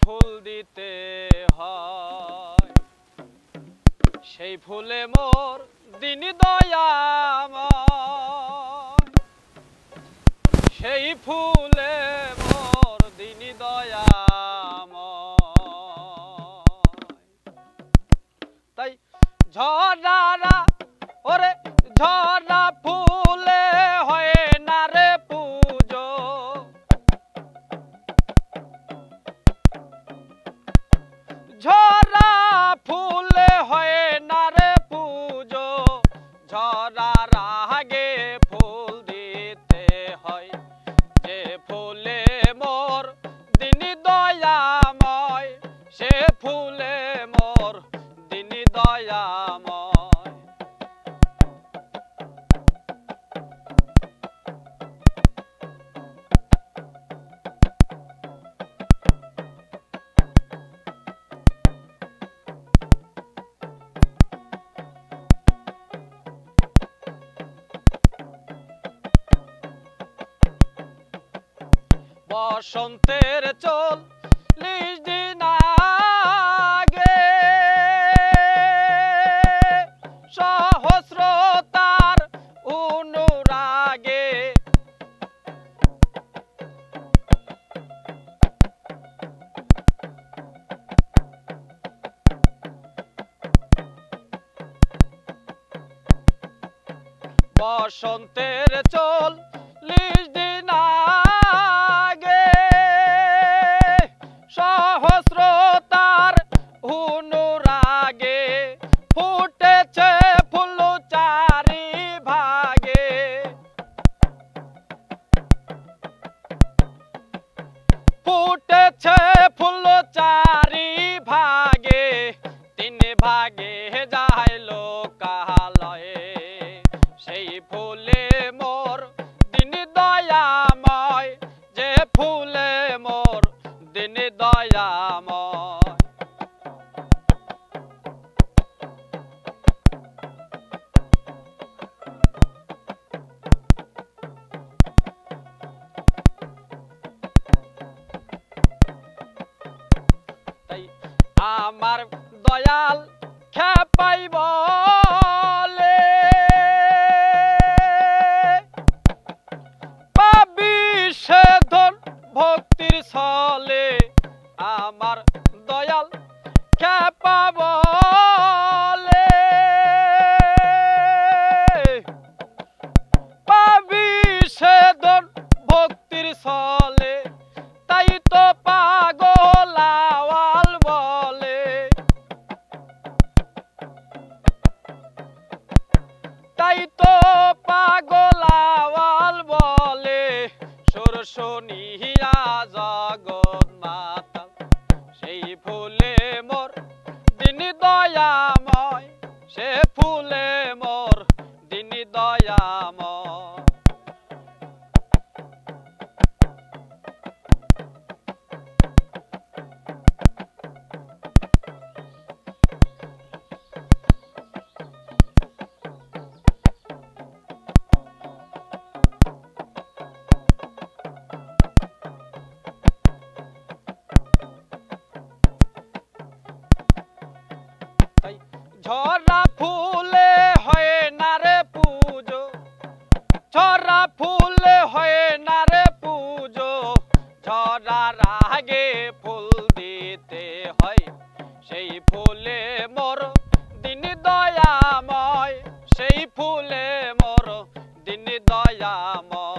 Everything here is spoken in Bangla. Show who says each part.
Speaker 1: ফুল দিতে হয় সেই ফুলে মোর দিন দয়াময় সেই ফুলে মোর দিন দয়াময় তাই ঝড়ারা ওরে ঝড়া ফুলে হয় না রে পুজো ঝরা ফুলে হয় না রে পুজো ঝরার আগে ফুল দিতে হয় যে ফুলে মোর দিন দয়াময় সে ফুলে মোর দিন দয়াময় বসন্তের 40 দিন আগে সহস্রতার অনুরাগে বসন্তের 40 দিন আগে সহস্রতার অনুরাগে ফুটেছে ফুল চারি ভাগে ফুটেছে ফুল চারি ভাগে 3 ভাগে যায় লোকালয়ে সেই ফুলে মোর দিন দয়াময় যে ফুলে মোর দিন দয়াময় তাই আমার দয়াল খেপাইব ভক্তির ছলে আমার দয়াল খেপা বলে পাবি সেদন ভক্তির ছলে তাই তো পাগল আওয়াল বলে তাই তো পাগল আওয়াল বলে সুর শুনিয়া জগৎ মাতা সেই ফুলে মোর দিন দয়াময় সে ফুলে মোর দিন দয়াময় ঝরা ফুলে হয় না রে পুজো ঝরা ফুলে হয় না রে পুজো ঝরার আগে ফুল দিতে হয় সেই ফুলে মোর দিন দয়াময় সেই ফুলে মোর দিন দয়াময়